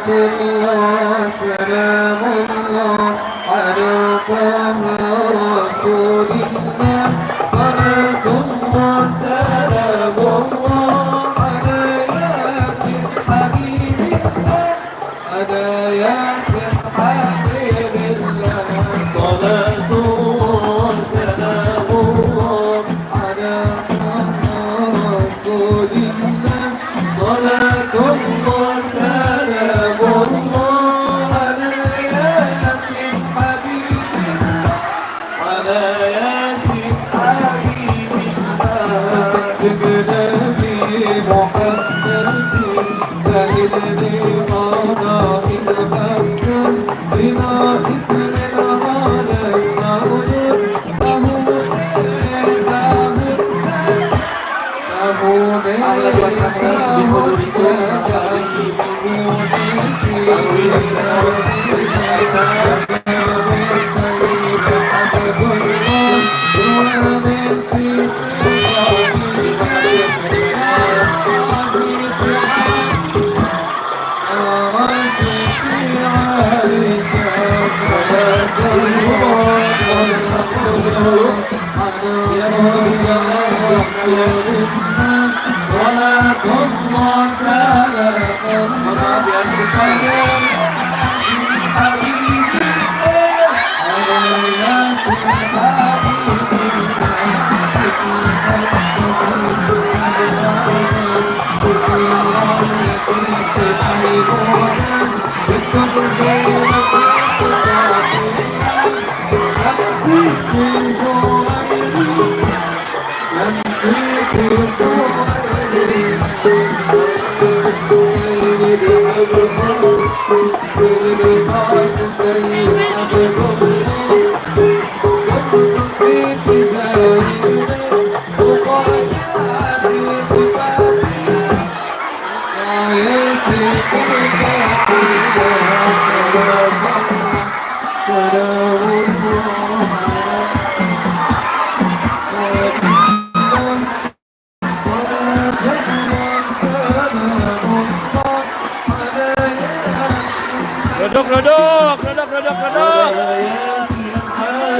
Salatullah, salamullah ala taha rasulillah. Salatullah, salamullah ala yasin habibillah. Ala yasin habibillah. Salatullah, salamullah ala taha rasulillah. Salatullah,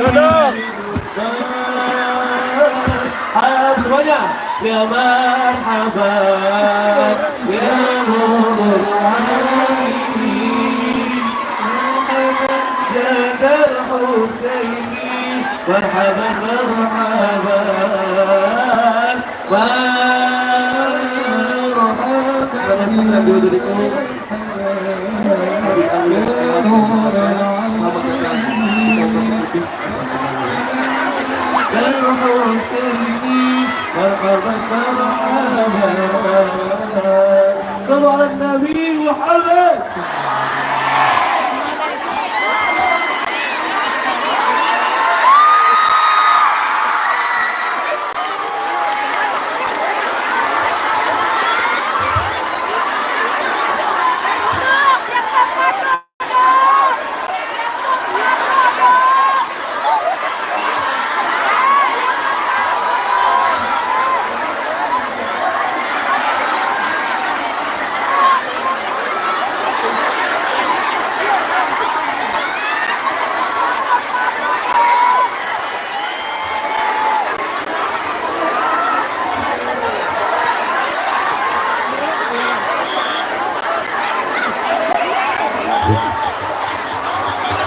Duduk. Semuanya. يا مرحبا يا نور العين مرحبا جاد الحسيني مرحبا مرحبا مرحبا أنا senang dudukku Habib Alwi selamat datang kita kasih kupis atas semuanya dan Husaini مرحبا مرحبا صلوا على النبي محمد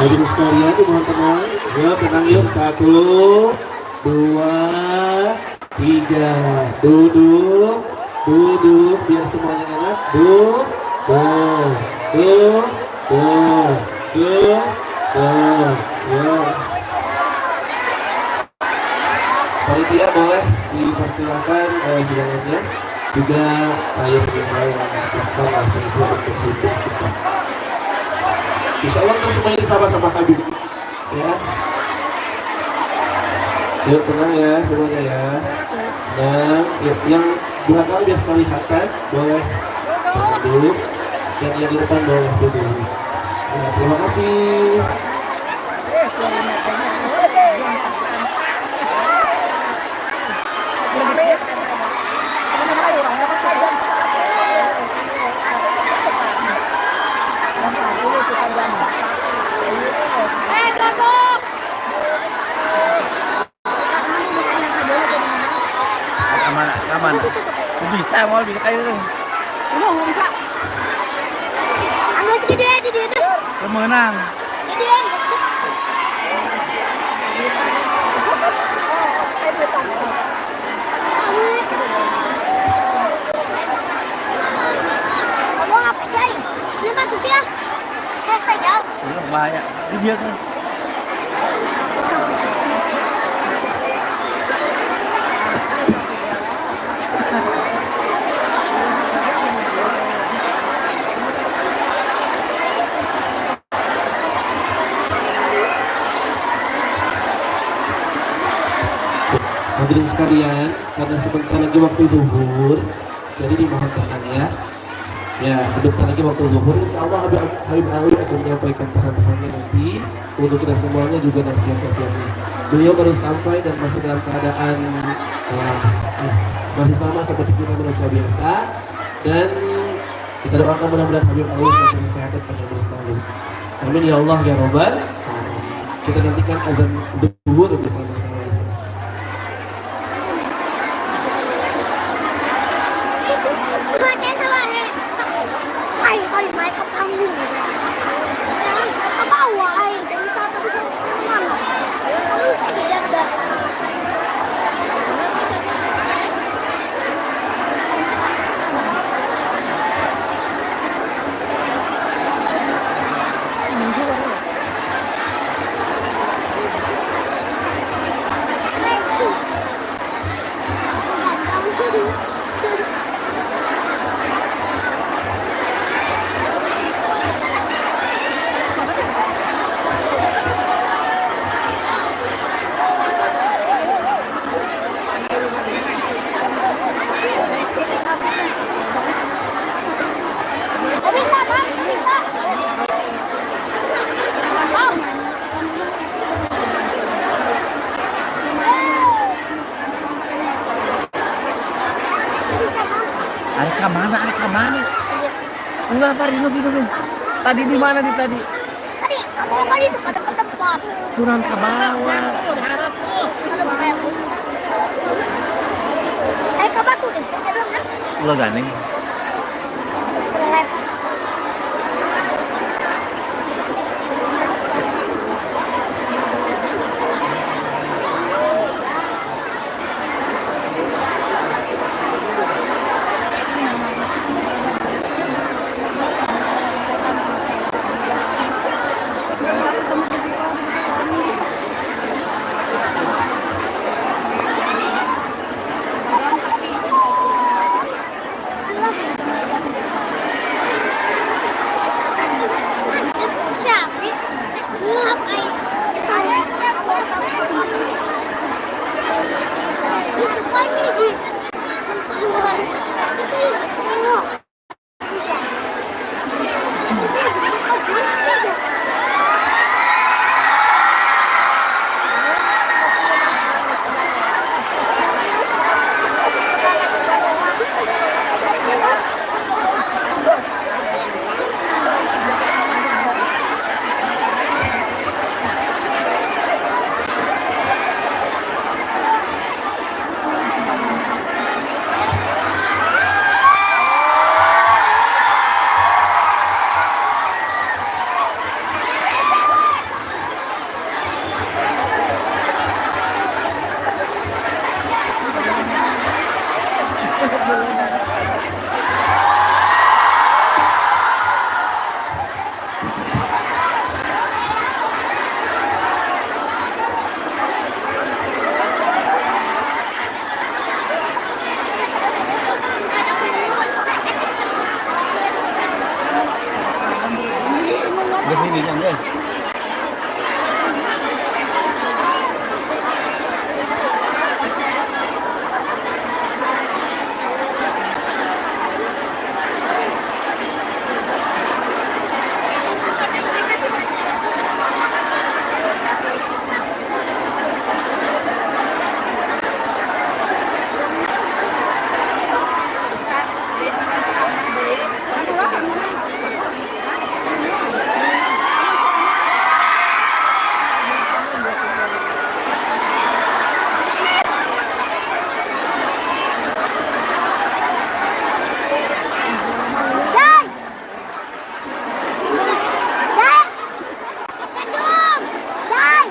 Hadirin sekalian, mohon tenang. Yuk, tenang yuk. 1, 2, 3. Duduk, duduk. Biar semuanya enak. Duduk, duduk, duduk, duduk, duduk. Yuk. Panitia boleh dipersilakan hidangannya. Juga ayo penilai yang siapkan panitia untuk hidup cepat. Insya Allah kita semuanya sama-sama Habib ya. Yuk tenang ya semuanya ya. Nah yang belakang biar kelihatan boleh duduk dan yang di depan boleh duduk ya, terima kasih. Aman. Bisa mau bisa kayak itu. Nggak bisa. Anu sih dia tuh. Menang. Dia. Kamu apa sih? Nonton tuh ya. Kayak saya. Bahaya. Dia kan. Hadirin sekalian, karena sebentar lagi waktu zuhur, jadi dimohon tenang ya. Ya, sebentar lagi waktu zuhur, insya Allah Habib Alwi akan menyampaikan pesan-pesannya nanti untuk kita semuanya juga nasihat-nasihatnya. Beliau baru sampai dan masih dalam keadaan masih sama seperti kita manusia biasa, dan kita doakan mudah-mudahan Habib Alwi semakin sehat dan panjang umur selalu. Amin ya Allah ya Rabbal alamin. Kita nantikan azan zuhur bersama-sama. Ada kemana? Enggak, Pak Rino. Tadi di mana tadi? Tadi kamu kan itu pada tempat. Kurang ke bawah. Ada bahaya. Kabar tuh deh. Saya belum kan? Ulah gandeng. Relap. Capek. Ngapain? Itu kan lagi. Guys, ini kan guys. Dai! Dai! Aduh! Dai!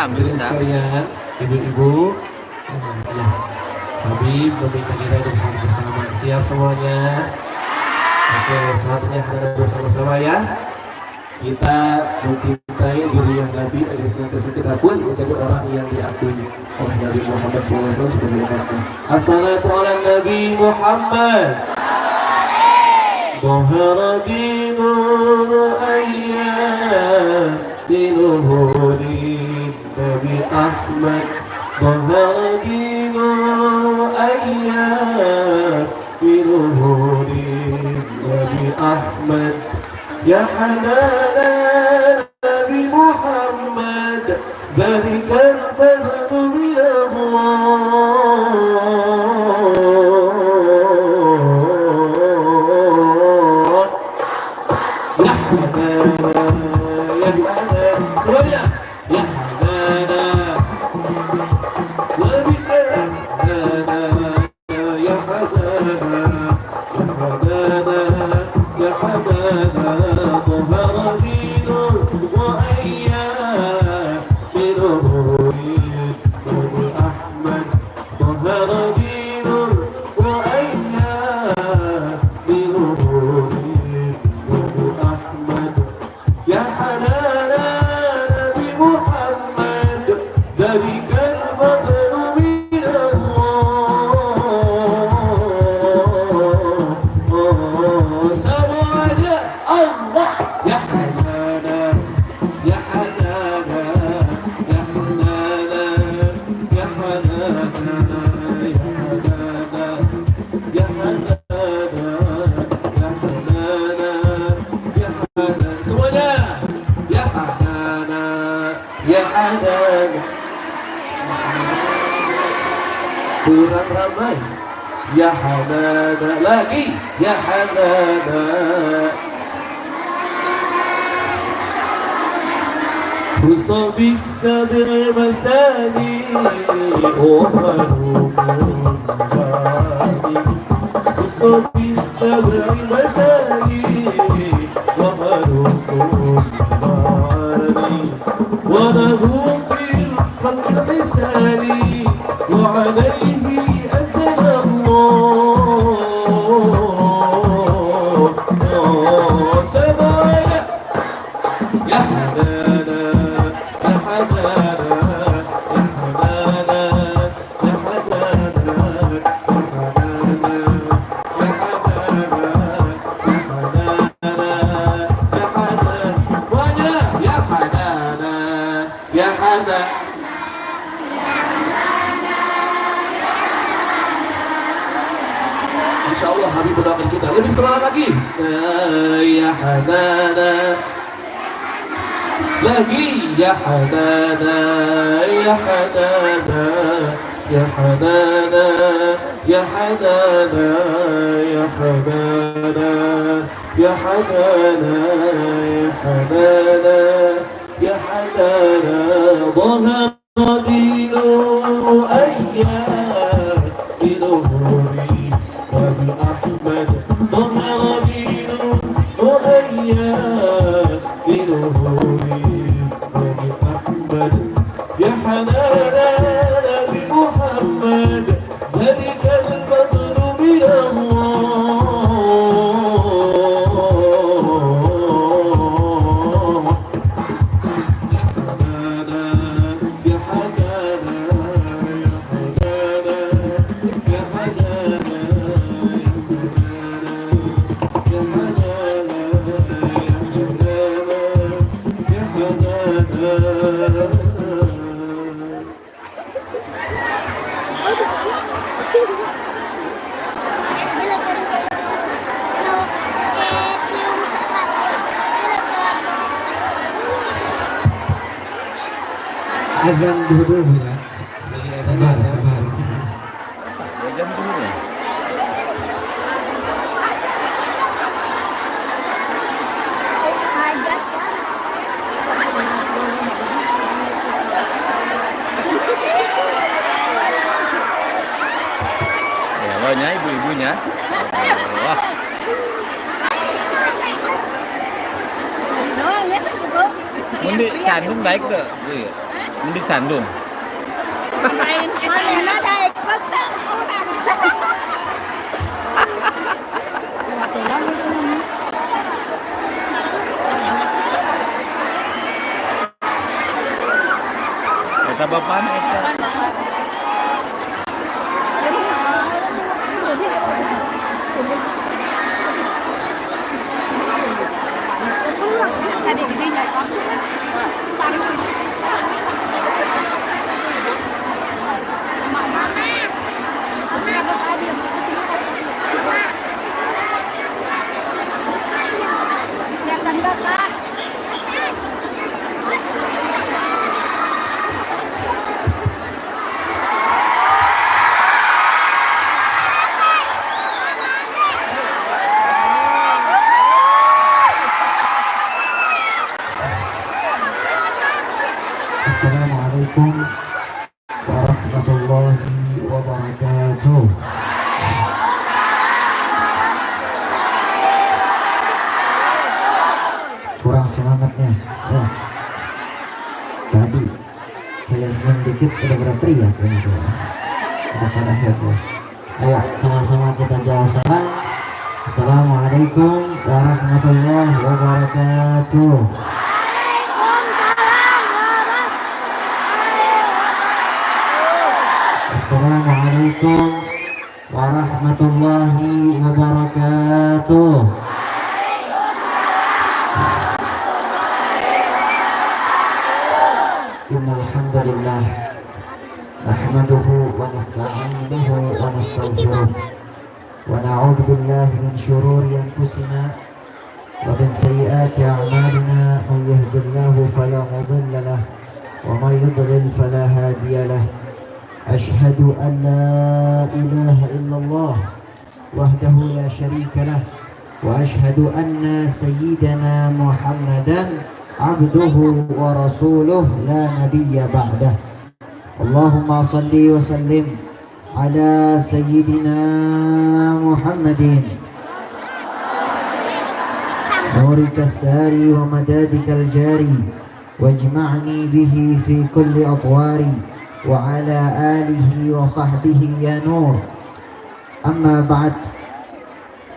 Hadirin sekalian, ibu-ibu, ya, Habib meminta kita untuk salat bersama. Siap semuanya? Oke, salatnya ada bersama-sama ya. Kita mencintai diri yang Nabi agar senantiasa kita pun menjadi orang yang diakui oleh Nabi Muhammad SAW sebagai umatnya. Assalatu ala Nabi Muhammad. Dhahara dinur ayyam dinuhuri Nabi Ahmad. Dhahara dinur ayyam وأيام بنور النبي أحمد يا حنان نبي محمد ذلك الفضل من الله يا حنان يا حنان semuanya ya حنان وبك أسنانا يا حنانا يا حنانا يا حنانا ظهر دين وأيام بنور النبي أحمد ظهر دين وأيام بنور النبي أحمد يا حنانا نبي محمد ذلك الفضل من الله سمعنا الله يا حنانا يا حنانا يا حنانا يا حنانا يا حنانا يا حنانا يا حنانا يا حنانا semuanya ya حنانا ya حنانا kurang ramai ya حنانا lagi ya حنانا خص بالسبع مساني وحروف الباني خص بالسبع مساني وحروف الباني وله في الخلق حساني وعليه أنزل الله سمايا يا حنانا يا حنانا يا حنانا يا حنانا يا حنانا يا حنانا يا حنانا يا حنانا ويا يا حنانا يا حنانا InsyaAllah Habib mendoakan kita lebih semangat lagi ya Hanana lagi ya Hanana ya Hanana ya Hanana ya Hanana ya Hanana ya Hanana ya Hanana ya Hanana ظهر دين أيام بنوري وبأحمد ظهر دين وأيام بنوري وبأحمد يا حنانا بمحمد ذلك الفضل من الله يا حنانا يا حنانا يا حنانا يا حنانا يا حنانا يا حنانا يا حنانا Azan dulu ya. Sabar, sabar. Jam dulu ya. Ya, lo nya ibu-ibunya. Wah, mundi candung baik tuh. Iya. Mundi candung. Eta bapak eta. Mama, Assalamualaikum warahmatullahi wabarakatuh. Kurang semangatnya ya. Tadi saya senyum dikit udah pada teriak ini tuh, udah pada heboh. Ayo sama-sama kita jawab salam. Assalamualaikum warahmatullahi wabarakatuh. Assalamualaikum warahmatullahi wabarakatuh. Innal hamdalillah nahmaduhu wa nasta'inuhu wa nastaghfiruh wa na'udzu billahi min shururi anfusina wa min sayyiati a'malina may yahdihillahu fala mudilla lahu wa may yudlil fala hadiya lahu. Ashhadu an la ilaha illallah wahdahu la syarika lah wa ashhadu anna sayyidana Muhammadan abduhu wa rasuluh la nabiyya ba'dah. Allahumma salli wa sallim ala sayyidina Muhammadin nurika sari wa madadika al-jari wajma'ni bihi fi kulli atwari wa ala alihi wa sahbihi ya nur. Amma ba'd.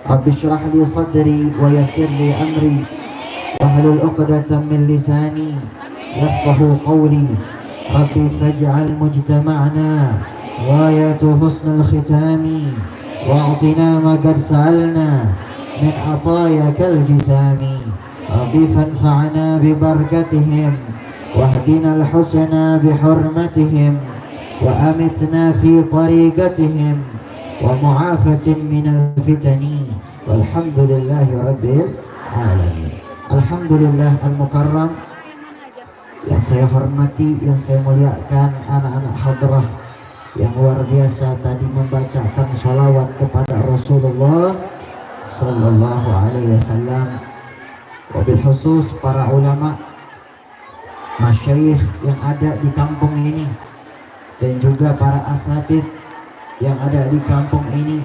Rabbi shrah li sadri wa yassir li amri wahlul 'uqdatam min lisani yafqahu qawli. Rabbi faj'al mujtama'na ghayatu husnul khitami wa'tina ma qad sa'alna min atayakal jisami. Rabbi fanfa'na bi barakatihim واهدنا الحسنى بحرمتهم وأمتنا في طريقتهم ومعافة من الفتن والحمد لله رب العالمين. Alhamdulillah al-mukarram. Yang saya hormati, yang saya muliakan anak-anak hadrah yang luar biasa tadi membacakan sholawat kepada Rasulullah Sallallahu Alaihi Wasallam. Wabil khusus para ulama, masyayikh yang ada di kampung ini dan juga para asatid yang ada di kampung ini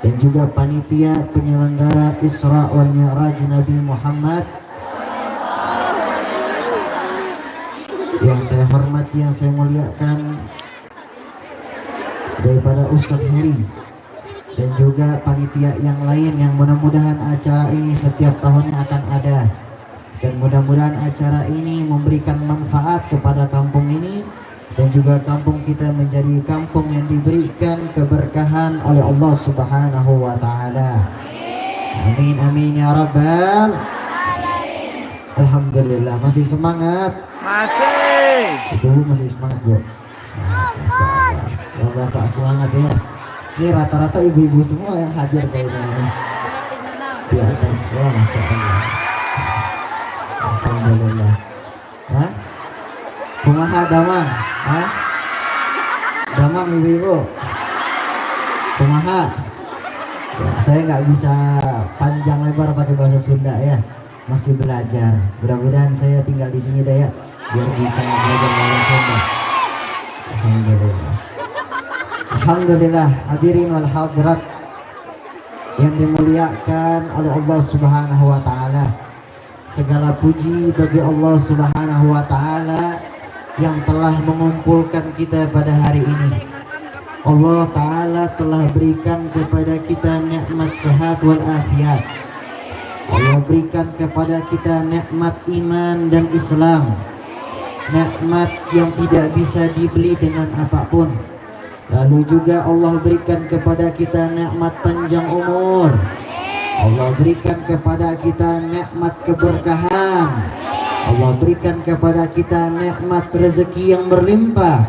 dan juga panitia penyelenggara Isra wal Mi'raj Nabi Muhammad yang saya hormati, yang saya muliakan, daripada Ustadz Heri dan juga panitia yang lain yang mudah-mudahan acara ini setiap tahunnya akan ada. Dan mudah-mudahan acara ini memberikan manfaat kepada kampung ini dan juga kampung kita menjadi kampung yang diberikan keberkahan oleh Allah Subhanahu wa taala. Amin amin ya rabbal. Alhamdulillah, masih semangat? Masih. Itu masih semangat, Bu. Semangat, Masya Allah. Bapak semangat ya. Ini rata-rata ibu-ibu semua yang hadir kayaknya ini. Di atas, wah Masya Allah. Alhamdulillah. Hah? Kumaha damang? Hah? Damang ibu-ibu? Kumaha? Ya, saya nggak bisa panjang lebar pakai bahasa Sunda ya. Masih belajar. Mudah-mudahan saya tinggal di sini dah ya, biar bisa belajar bahasa Sunda. Alhamdulillah. Alhamdulillah, hadirin wal hadirat yang dimuliakan oleh Allah Subhanahu wa taala. Segala puji bagi Allah Subhanahu wa taala yang telah mengumpulkan kita pada hari ini. Allah taala telah berikan kepada kita nikmat sehat wal afiat. Allah berikan kepada kita nikmat iman dan Islam. Nikmat yang tidak bisa dibeli dengan apapun. Lalu juga Allah berikan kepada kita nikmat panjang umur. Allah berikan kepada kita nikmat keberkahan. Allah berikan kepada kita nikmat rezeki yang berlimpah.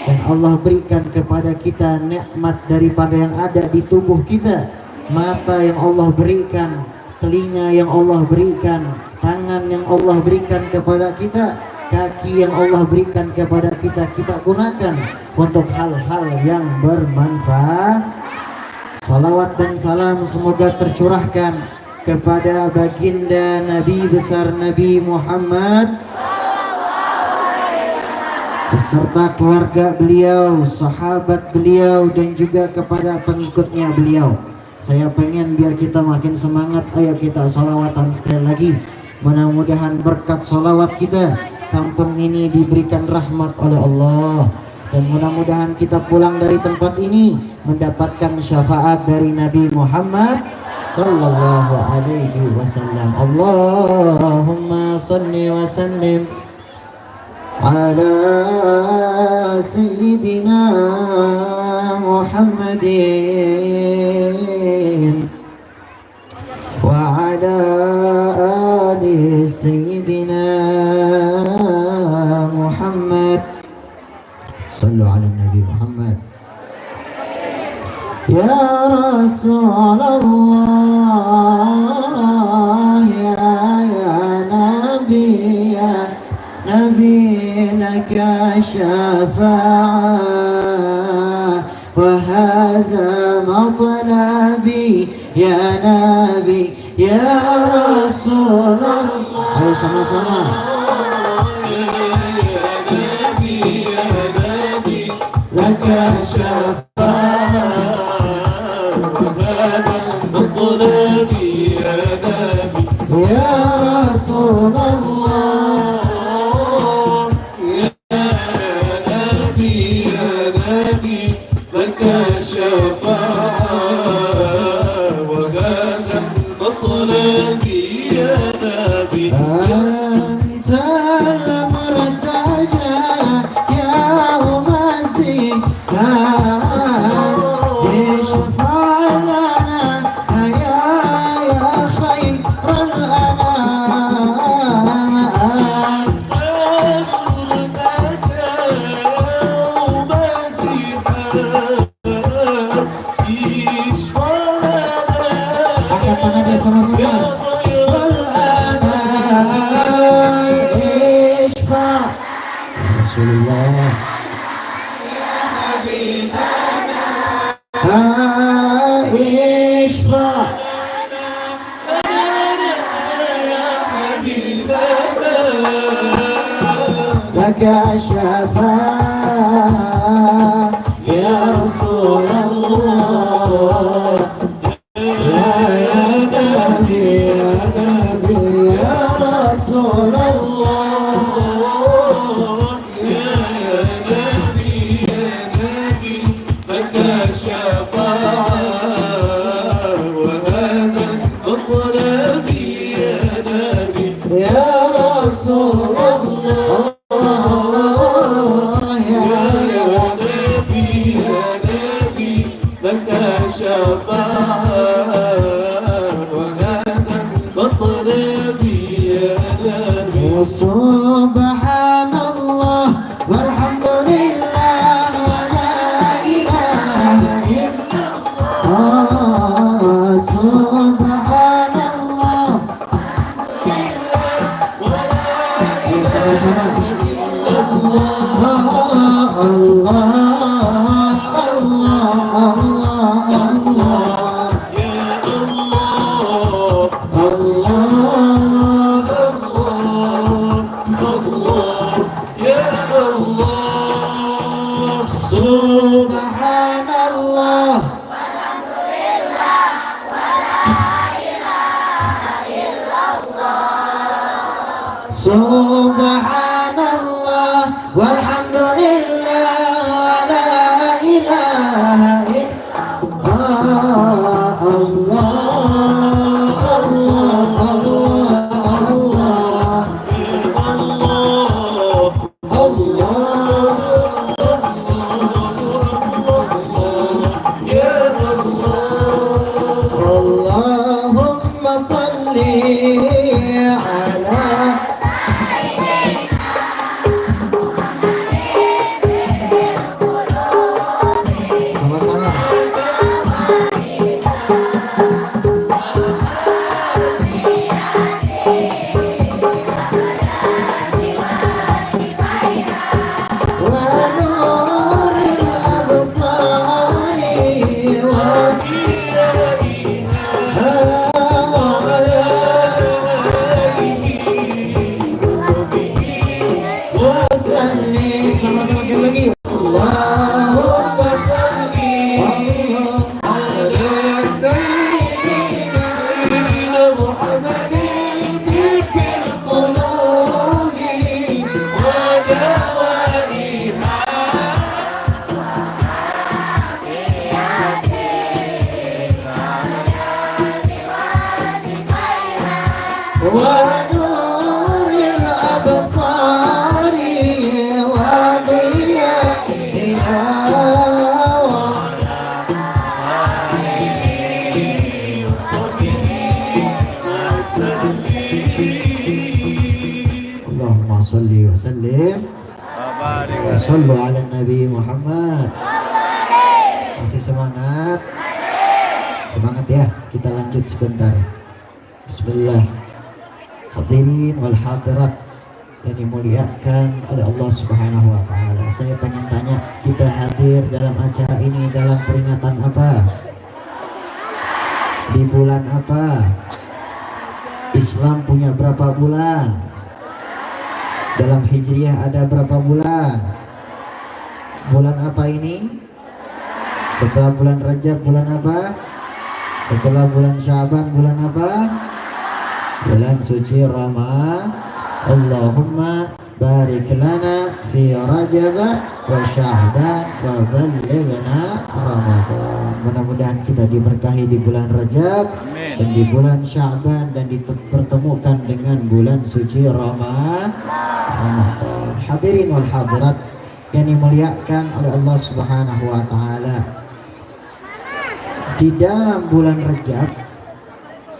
Dan Allah berikan kepada kita nikmat daripada yang ada di tubuh kita. Mata yang Allah berikan, telinga yang Allah berikan, tangan yang Allah berikan kepada kita, kaki yang Allah berikan kepada kita, kita gunakan untuk hal-hal yang bermanfaat. Salawat dan salam semoga tercurahkan kepada baginda Nabi besar Nabi Muhammad beserta keluarga beliau, sahabat beliau, dan juga kepada pengikutnya beliau. Saya pengen biar kita makin semangat, ayo kita sholawatan sekali lagi. Mudah-mudahan berkat sholawat kita, kampung ini diberikan rahmat oleh Allah. Dan mudah-mudahan kita pulang dari tempat ini mendapatkan syafaat dari Nabi Muhammad sallallahu alaihi wasallam. Allahumma salli wa sallim على سيدنا محمد وعلى آل سيدنا محمد صلوا على النبي محمد يا رسول الله يا نبي لك شفاعة وهذا مطلبي يا نبي يا رسول الله. Ayo sama-sama. لك شفاعة وهذا مطلبي يا نبي يا رسول الله. أنت المرتجى يوم الزكاة اشفع لنا يا خير الأنام. أنت المرتجى يوم الزكاة اشفع لنا. Angkat tangannya sama-sama. Rasulullah ya Habibana Ishfa ya Habibana laka syafa'a ya Rasulullah ya Nabi ya Rasulullah. Subhanallah walhamdulillah wa la ilaha illallah. Subhanallah Subhanallah walhamdulillah wa la ilaha illallah. Allah Allah Allah ya Allah. Allahumma salli ala ونور الأبصار وضيائها اللهم صل وسلم Sallu ala Nabi Muhammad. Masih semangat? Semangat ya. Kita lanjut sebentar. Bismillah. Hadirin wal hadirat yang dimuliakan oleh Allah Subhanahu wa taala. Saya pengen tanya, kita hadir dalam acara ini dalam peringatan apa? Di bulan apa? Islam punya berapa bulan? Dalam Hijriah ada berapa bulan? Bulan apa ini? Setelah bulan Rajab bulan apa? Setelah bulan Syaban bulan apa? Bulan suci Ramadan. Allahumma barik lana fi Rajab wa Sya'ban wa ballighna Ramadan. Mudah-mudahan kita diberkahi di bulan Rajab dan di bulan Sya'ban dan dipertemukan dengan bulan suci Ramadan. Hadirin wal hadirat yang dimuliakan oleh Allah Subhanahu wa taala. Di dalam bulan Rajab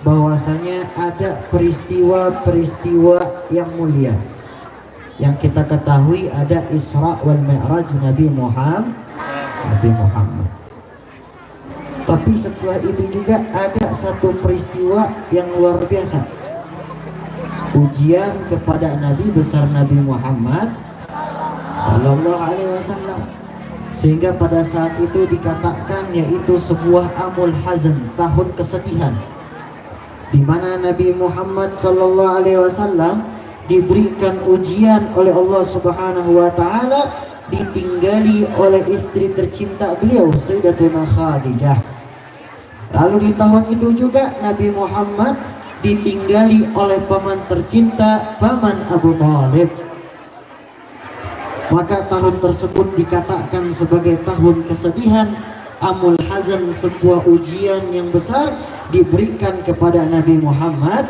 bahwasanya ada peristiwa-peristiwa yang mulia. Yang kita ketahui ada Isra wal Mi'raj Nabi Muhammad. Tapi setelah itu juga ada satu peristiwa yang luar biasa. Ujian kepada Nabi besar Nabi Muhammad Sallallahu Alaihi Wasallam, sehingga pada saat itu dikatakan yaitu sebuah amul hazan, tahun kesedihan, di mana Nabi Muhammad Sallallahu Alaihi Wasallam diberikan ujian oleh Allah Subhanahu Wa Taala, ditinggali oleh istri tercinta beliau Sayyidatuna Khadijah. Lalu di tahun itu juga Nabi Muhammad ditinggali oleh paman tercinta, paman Abu Thalib. Maka tahun tersebut dikatakan sebagai tahun kesedihan, amul hazan, sebuah ujian yang besar diberikan kepada Nabi Muhammad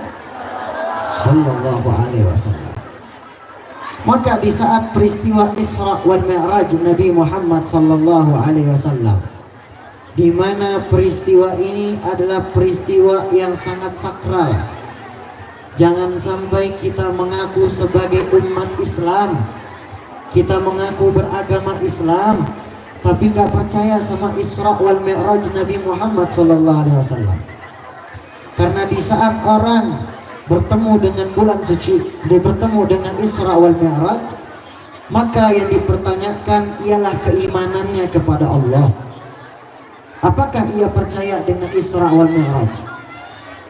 Sallallahu Alaihi Wasallam. Maka di saat peristiwa Isra wal Mi'raj Nabi Muhammad Sallallahu Alaihi Wasallam, di mana peristiwa ini adalah peristiwa yang sangat sakral. Jangan sampai kita mengaku sebagai umat Islam, kita mengaku beragama Islam, tapi gak percaya sama Isra wal Mi'raj Nabi Muhammad SAW. Karena di saat orang bertemu dengan bulan suci, dia bertemu dengan Isra wal Mi'raj, maka yang dipertanyakan ialah keimanannya kepada Allah. Apakah ia percaya dengan Isra wal Mi'raj?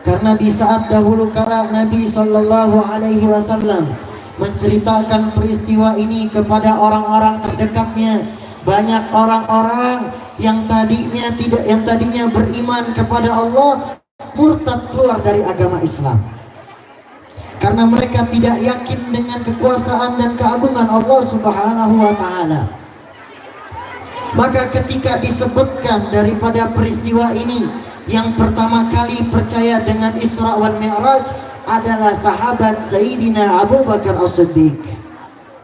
Karena di saat dahulu kala Nabi Sallallahu Alaihi Wasallam menceritakan peristiwa ini kepada orang-orang terdekatnya, banyak orang-orang yang tadinya beriman kepada Allah murtad, keluar dari agama Islam. Karena mereka tidak yakin dengan kekuasaan dan keagungan Allah Subhanahu wa taala. Maka ketika disebutkan daripada peristiwa ini, yang pertama kali percaya dengan Isra wal Mi'raj adalah sahabat Sayyidina Abu Bakar As-Siddiq.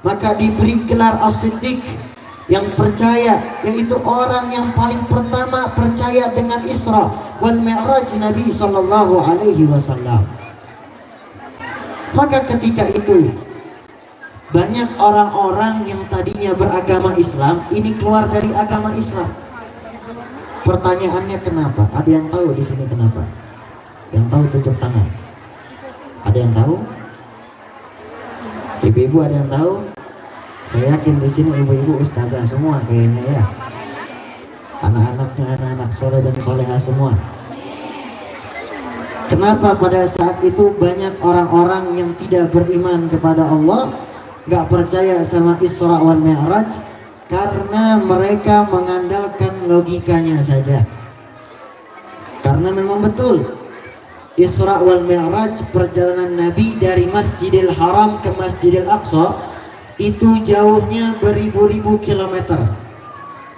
Maka diberi gelar As-Siddiq, yang percaya, yaitu orang yang paling pertama percaya dengan Isra wal Mi'raj Nabi Sallallahu Alaihi Wasallam. Maka ketika itu banyak orang-orang yang tadinya beragama Islam ini keluar dari agama Islam. Pertanyaannya kenapa? Ada yang tahu di sini kenapa? Yang tahu tunjuk tangan. Ada yang tahu? Ibu-ibu ada yang tahu? Saya yakin di sini ibu-ibu ustazah semua kayaknya ya. Anak-anaknya anak-anak soleh dan soleha semua. Kenapa pada saat itu banyak orang-orang yang tidak beriman kepada Allah, gak percaya sama Isra wal Mi'raj? Karena mereka mengandalkan logikanya saja. Karena memang betul Isra wal Mi'raj, perjalanan Nabi dari Masjidil Haram ke Masjidil Aqsa itu jauhnya beribu-ribu kilometer.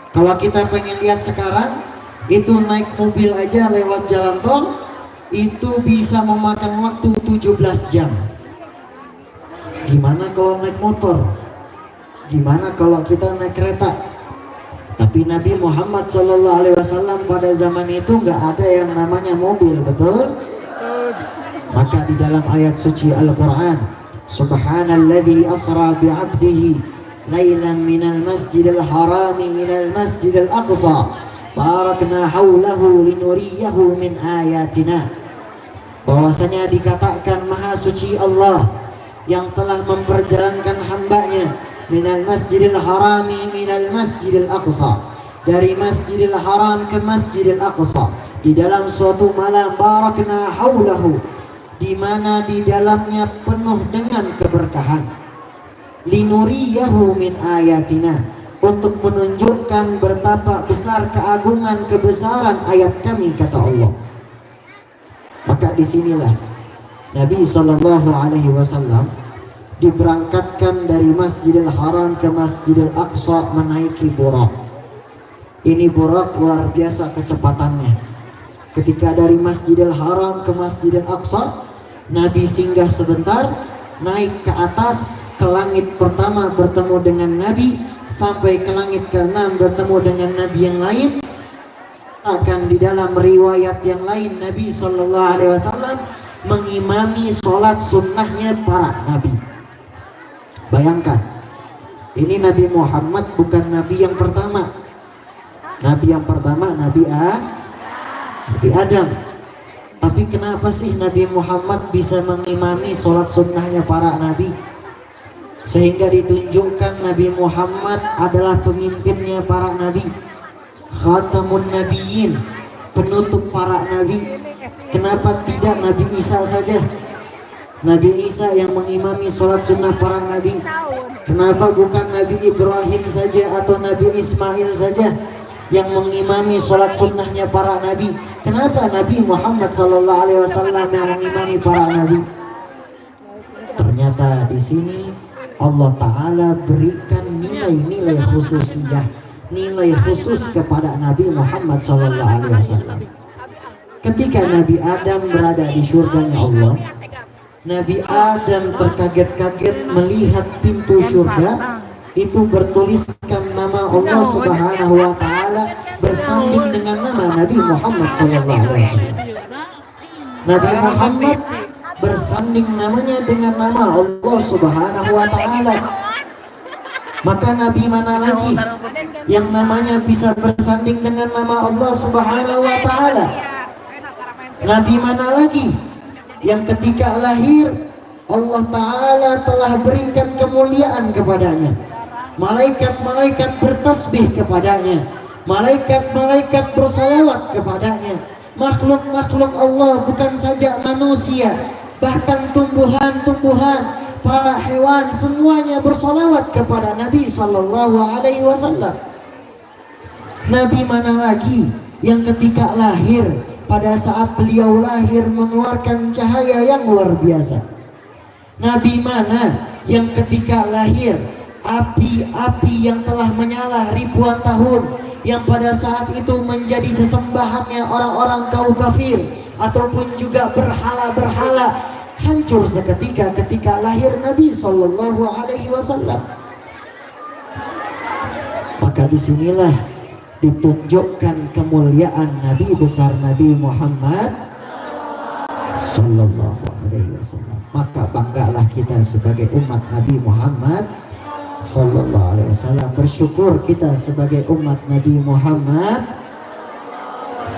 Kalau kita pengen lihat sekarang, itu naik mobil aja lewat jalan tol itu bisa memakan waktu 17 jam. Gimana kalau naik motor? Gimana kalau kita naik kereta? Tapi Nabi Muhammad SAW pada zaman itu nggak ada yang namanya mobil, betul? Maka di dalam ayat suci Al-Quran, Subhanalladzi asra bi'abdihi laylan minal masjidil harami ilal masjidil aqsa barakna haulahu linuriyahu min ayatina. Bahwasanya dikatakan maha suci Allah yang telah memperjalankan hambanya minal masjidil harami minal masjidil aqsa, dari masjidil haram ke masjidil aqsa, di dalam suatu malam barakna haulahu, di mana di dalamnya penuh dengan keberkahan, linuriyahu min ayatina, untuk menunjukkan betapa besar keagungan kebesaran ayat kami, kata Allah. Maka disinilah Nabi SAW diberangkatkan dari Masjidil Haram ke Masjidil Aqsa menaiki Burak. Ini Burak luar biasa kecepatannya. Ketika dari Masjidil Haram ke Masjidil Aqsa, Nabi singgah sebentar, naik ke atas, ke langit pertama bertemu dengan Nabi, sampai ke langit ke-6 bertemu dengan Nabi yang lain. Akan di dalam riwayat yang lain, Nabi SAW mengimami sholat sunnahnya para Nabi. Bayangkan, ini Nabi Muhammad bukan Nabi yang pertama. Nabi yang pertama Nabi Adam. Tapi kenapa sih Nabi Muhammad bisa mengimami sholat sunnahnya para Nabi? Sehingga ditunjukkan Nabi Muhammad adalah pemimpinnya para Nabi, Khatamun Nabiyyin, penutup para Nabi. Kenapa tidak Nabi Isa saja? Nabi Isa yang mengimami sholat sunnah para Nabi. Kenapa bukan Nabi Ibrahim saja atau Nabi Ismail saja yang mengimami sholat sunnahnya para Nabi? Kenapa Nabi Muhammad SAW yang mengimami para Nabi? Ternyata di sini Allah Ta'ala berikan nilai-nilai khususiyah, nilai khusus kepada Nabi Muhammad SAW. Ketika Nabi Adam berada di surganya Allah, Nabi Adam terkaget-kaget melihat pintu surga itu bertuliskan nama Allah Subhanahu wa Ta'ala bersanding dengan nama Nabi Muhammad SAW. Nabi Muhammad bersanding namanya dengan nama Allah Subhanahu wa Ta'ala. Maka Nabi mana lagi yang namanya bisa bersanding dengan nama Allah Subhanahu wa Ta'ala? Nabi mana lagi yang ketika lahir Allah Ta'ala telah berikan kemuliaan kepadanya, malaikat-malaikat bertasbih kepadanya, malaikat-malaikat bersolawat kepadanya, makhluk-makhluk Allah bukan saja manusia, bahkan tumbuhan-tumbuhan, para hewan, semuanya bersolawat kepada Nabi SAW. Nabi mana lagi yang ketika lahir, pada saat beliau lahir mengeluarkan cahaya yang luar biasa? Nabi mana yang ketika lahir api-api yang telah menyala ribuan tahun, yang pada saat itu menjadi sesembahannya orang-orang kaum kafir ataupun juga berhala-berhala, hancur seketika ketika lahir Nabi SAW. Maka disinilah ditunjukkan kemuliaan Nabi besar Nabi Muhammad Sallallahu Alaihi Wasallam. Maka banggalah kita sebagai umat Nabi Muhammad Sallallahu Alaihi Wasallam. Bersyukur kita sebagai umat Nabi Muhammad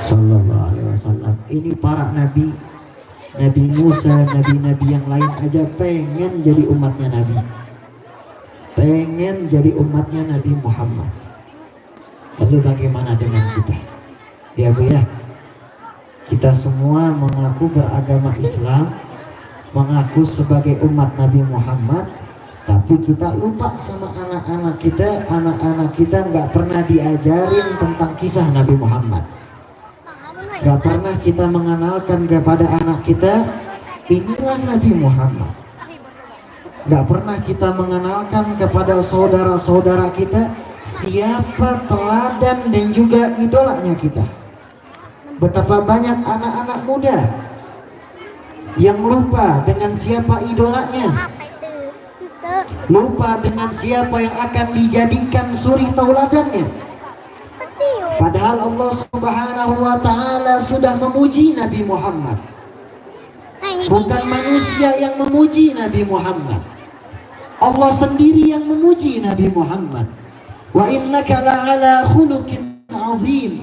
Sallallahu Alaihi Wasallam. Ini para Nabi, Nabi Musa, Nabi-Nabi yang lain aja pengen jadi umatnya Nabi, pengen jadi umatnya Nabi Muhammad. Lalu bagaimana dengan kita? Ya Bu ya, kita semua mengaku beragama Islam, mengaku sebagai umat Nabi Muhammad, tapi kita lupa sama anak-anak kita. Anak-anak kita nggak pernah diajarin tentang kisah Nabi Muhammad. Nggak pernah kita mengenalkan kepada anak kita, inilah Nabi Muhammad. Nggak pernah kita mengenalkan kepada saudara-saudara kita siapa teladan dan juga idolanya kita. Betapa banyak anak-anak muda yang lupa dengan siapa idolanya, Apa itu? Itu. lupa dengan siapa yang akan dijadikan suri tauladannya. Padahal Allah Subhanahu wa Ta'ala sudah memuji Nabi Muhammad. Nah, ini Bukan dia. manusia yang memuji Nabi Muhammad, Allah sendiri yang memuji Nabi Muhammad. Wa innaka la'ala khuluqin azim.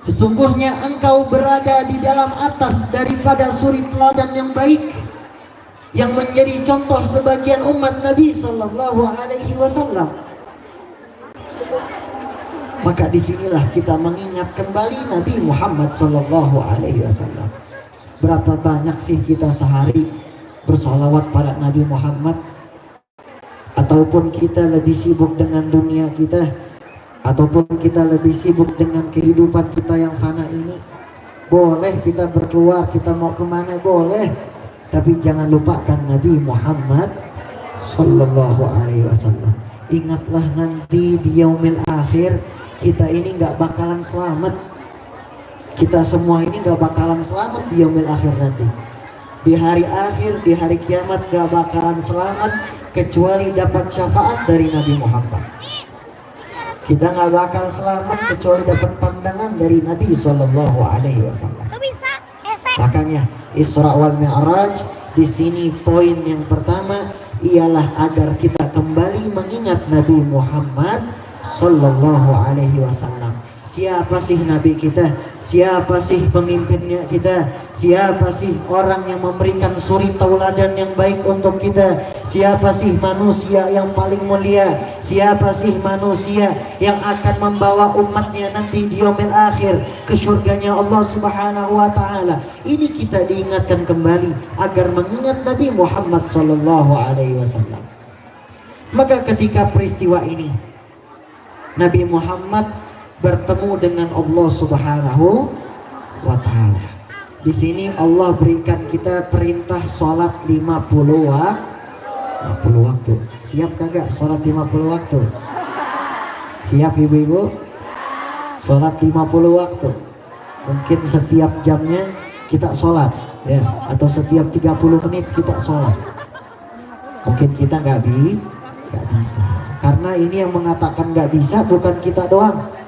Sesungguhnya engkau berada di dalam atas daripada suri teladan yang baik, yang menjadi contoh sebagian umat Nabi Sallallahu Alaihi Wasallam. Maka disinilah kita mengingat kembali Nabi Muhammad Sallallahu Alaihi Wasallam. Berapa banyak sih kita sehari bersolawat pada Nabi Muhammad? Ataupun kita lebih sibuk dengan dunia kita, ataupun kita lebih sibuk dengan kehidupan kita yang fana ini. Boleh kita berkeluar, kita mau kemana boleh, tapi jangan lupakan Nabi Muhammad Sallallahu Alaihi Wasallam. Ingatlah nanti di yaumil akhir kita ini nggak bakalan selamat. Kita semua ini nggak bakalan selamat di yaumil akhir nanti. Di hari akhir, di hari kiamat nggak bakalan selamat kecuali dapat syafaat dari Nabi Muhammad. Kita nggak bakal selamat kecuali dapat pandangan dari Nabi Sallallahu Alaihi Wasallam. Kok bisa? Makanya Isra wal Mi'raj di sini poin yang pertama ialah agar kita kembali mengingat Nabi Muhammad Sallallahu Alaihi Wasallam. Siapa sih Nabi kita? Siapa sih pemimpinnya kita? Siapa sih orang yang memberikan suri tauladan yang baik untuk kita? Siapa sih manusia yang paling mulia? Siapa sih manusia yang akan membawa umatnya nanti di yaumil akhir ke surganya Allah Subhanahu wa Ta'ala? Ini kita diingatkan kembali agar mengingat Nabi Muhammad Sallallahu Alaihi Wasallam. Maka ketika peristiwa ini Nabi Muhammad bertemu dengan Allah Subhanahu wa Ta'ala. Di sini Allah berikan kita perintah sholat 50 waktu. Siap kagak sholat 50 waktu? Siap ibu-ibu? Sholat 50 waktu. Mungkin setiap jamnya kita sholat, ya, atau setiap 30 menit kita sholat. Mungkin kita nggak bisa. Karena ini yang mengatakan nggak bisa bukan kita doang,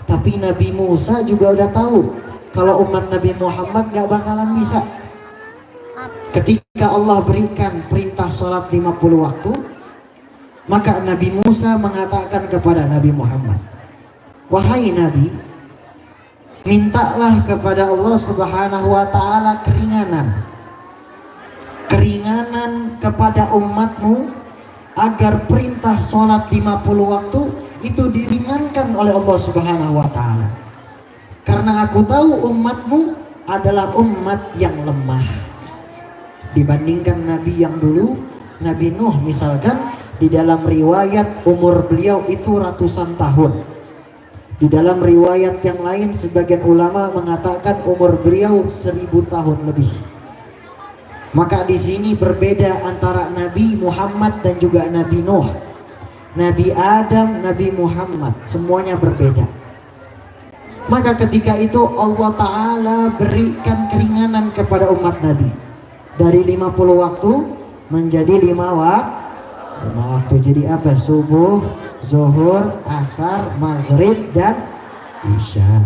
tapi Nabi Musa juga udah tahu kalau umat Nabi Muhammad gak bakalan bisa. Ketika Allah berikan perintah sholat 50 waktu, maka Nabi Musa mengatakan kepada Nabi Muhammad, wahai Nabi, mintalah kepada Allah Subhanahu wa Ta'ala keringanan kepada umatmu agar perintah sholat 50 waktu itu diringankan oleh Allah Subhanahu wa Ta'ala. Karena aku tahu umatmu adalah umat yang lemah dibandingkan nabi yang dulu. Nabi Nuh misalkan, di dalam riwayat umur beliau itu ratusan tahun. Di dalam riwayat yang lain sebagian ulama mengatakan umur beliau 1000 tahun lebih. Maka di sini berbeda antara Nabi Muhammad dan juga Nabi Nuh. Nabi Adam, Nabi Muhammad, semuanya berbeda. Maka ketika itu Allah Ta'ala berikan keringanan kepada umat Nabi. Dari 50 waktu menjadi 5 waktu. Jadi apa? Subuh, zuhur, asar, maghrib, dan isya.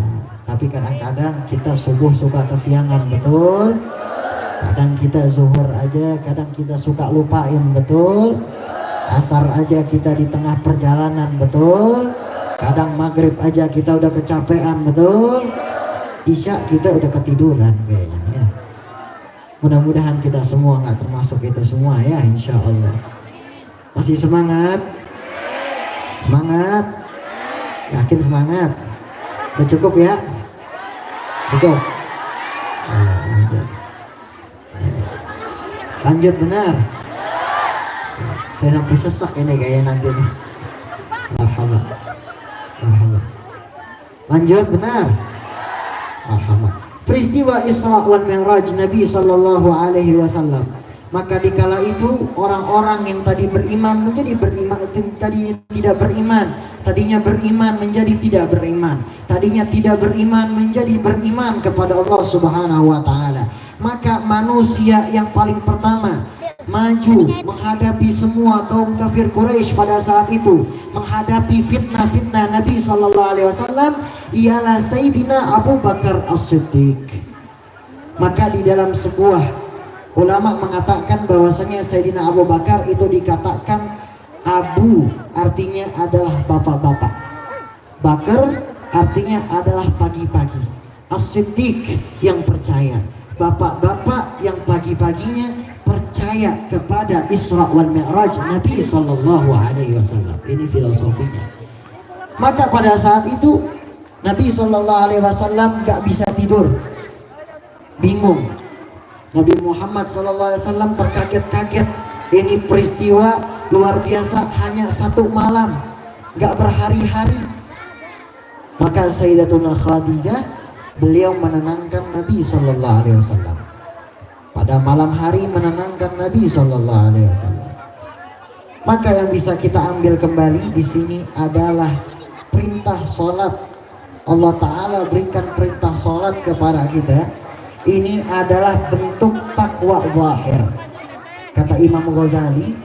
Tapi kadang-kadang kita subuh suka kesiangan, betul? Kadang kita zuhur aja, kadang kita suka lupain, betul? Asar aja kita di tengah perjalanan, betul? Kadang maghrib aja kita udah kecapean, betul? Isya kita udah ketiduran kayaknya ya. Mudah-mudahan kita semua nggak termasuk itu semua ya, insya Allah. Masih semangat? Semangat? Yakin semangat? Udah cukup ya? Cukup? Lanjut benar? Saya sampai sesak ini kayaknya nanti nih. Marhaba. Lanjut benar? Marhaba. Peristiwa Isra wal Mi'raj Nabi Sallallahu Alaihi Wasallam. Maka dikala itu orang-orang yang tadi beriman menjadi beriman, tadinya tidak beriman, tadinya beriman menjadi tidak beriman, tadinya tidak beriman menjadi beriman kepada Allah Subhanahu wa Ta'ala. Maka manusia yang paling pertama maju menghadapi semua kaum kafir Quraisy pada saat itu, menghadapi fitnah-fitnah Nabi SAW, ialah Sayyidina Abu Bakar As-Siddiq. Maka di dalam sebuah ulama mengatakan bahwasanya Sayyidina Abu Bakar itu dikatakan Abu artinya adalah bapak-bapak, Bakar artinya adalah pagi-pagi, As-Siddiq yang percaya, bapak-bapak yang pagi-paginya percaya kepada Isra wal Mi'raj Nabi Sallallahu Alaihi Wasallam. Ini filosofinya. Maka pada saat itu Nabi Sallallahu Alaihi Wasallam gak bisa tidur, bingung. Nabi Muhammad Sallallahu Alaihi Wasallam terkaget-kaget. Ini peristiwa luar biasa, hanya satu malam, gak berhari-hari. Maka Sayyidatuna Khadijah, beliau menenangkan Nabi Sallallahu Alaihi Wasallam. Pada malam hari menenangkan Nabi Sallallahu Alaihi Wasallam. Maka yang bisa kita ambil kembali di sini adalah perintah sholat. Allah Ta'ala berikan perintah sholat kepada kita. Ini adalah bentuk takwa zahir. Kata Imam Ghazali,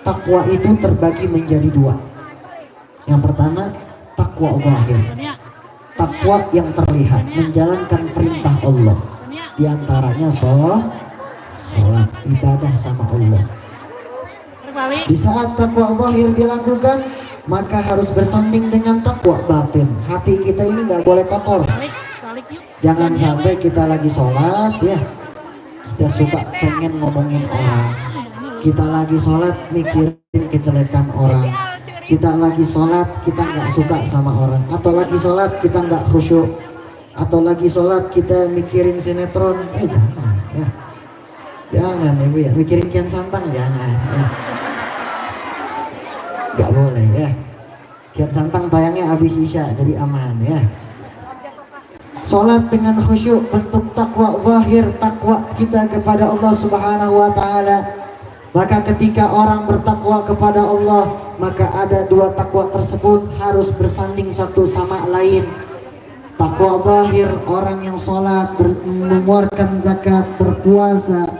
takwa itu terbagi menjadi dua. Yang pertama, takwa zahir, takwa yang terlihat, menjalankan perintah Allah. Di antaranya sholat, ibadah sama Allah. Di saat takwa zahir dilakukan, maka harus bersanding dengan takwa batin. Hati kita ini nggak boleh kotor. Jangan sampai kita lagi sholat ya, kita suka pengen ngomongin orang. Kita lagi sholat mikirin kejelekan orang. Kita lagi sholat kita nggak suka sama orang. Atau lagi sholat kita nggak khusyuk. Atau lagi sholat kita mikirin sinetron. Jangan ya. Jangan ibu ya, mikirin Kian Santang jangan ya. Gak boleh ya. Kian Santang tayangnya habis isya, jadi aman ya. Sholat dengan khusyuk, bentuk takwa zahir, takwa kita kepada Allah Subhanahu wa Ta'ala. Maka ketika orang bertakwa kepada Allah, maka ada dua takwa tersebut harus bersanding satu sama lain. Takwa zahir, orang yang sholat, mengeluarkan zakat, berpuasa,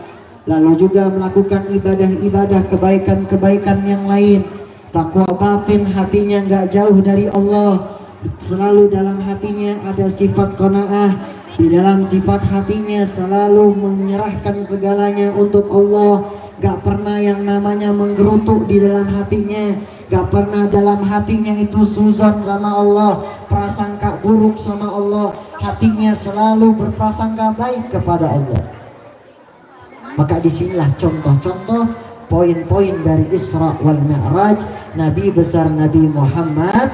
lalu juga melakukan ibadah-ibadah, kebaikan-kebaikan yang lain. Takwa batin, hatinya nggak jauh dari Allah, selalu dalam hatinya ada sifat qanaah. Di dalam sifat hatinya selalu menyerahkan segalanya untuk Allah. Gak pernah yang namanya menggerutu di dalam hatinya. Gak pernah dalam hatinya itu suzon sama Allah, prasangka buruk sama Allah. Hatinya selalu berprasangka baik kepada Allah. Maka disinilah contoh-contoh poin-poin dari Isra wal Mi'raj Nabi besar Nabi Muhammad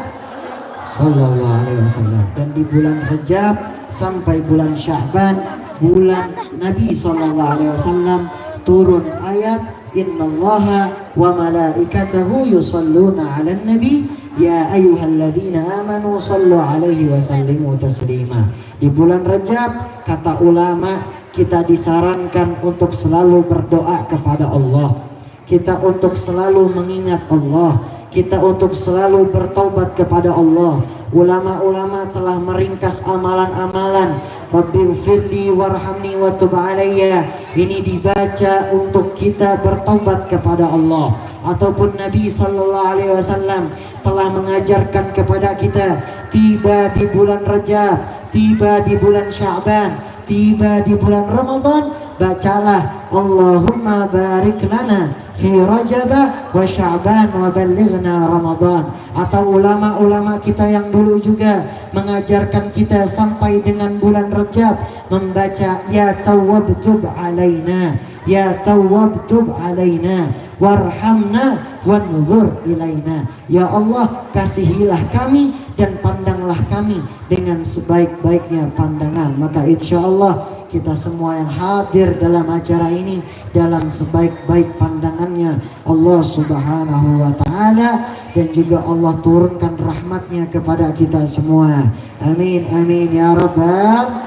Sallallahu Alaihi Wasallam. Dan di bulan Rajab sampai bulan Sya'ban, bulan Nabi Sallallahu Alaihi Wasallam, turun ayat innallaha wa malaikatahu yusalluna 'alan nabi ya ayyuhalladzina amanu sallu 'alaihi wa sallimu taslima. Di bulan Rajab kata ulama kita disarankan untuk selalu berdoa kepada Allah, kita untuk selalu mengingat Allah, kita untuk selalu bertaubat kepada Allah. Ulama-ulama telah meringkas amalan-amalan. Rabbighfirli warhamni wa tub alayya. Ini dibaca untuk kita bertaubat kepada Allah. Ataupun Nabi Sallallahu Alaihi Wasallam telah mengajarkan kepada kita, tiba di bulan Rajab, tiba di bulan Sya'ban, tiba di bulan Ramadan, bacalah Allahumma barik lana fi Rajab wa Sya'ban wa ballighna Ramadan. Atau ulama-ulama kita yang dulu juga mengajarkan kita sampai dengan bulan Rajab membaca ya Tawwab tub alaina, ya Tawwab tub alaina warhamna wanzur ilaina. Ya Allah, kasihilah kami dan pandanglah kami dengan sebaik-baiknya pandangan. Maka insya Allah kita semua yang hadir dalam acara ini dalam sebaik-baik pandangannya Allah Subhanahu wa Ta'ala, dan juga Allah turunkan rahmatnya kepada kita semua. Amin amin ya rabbal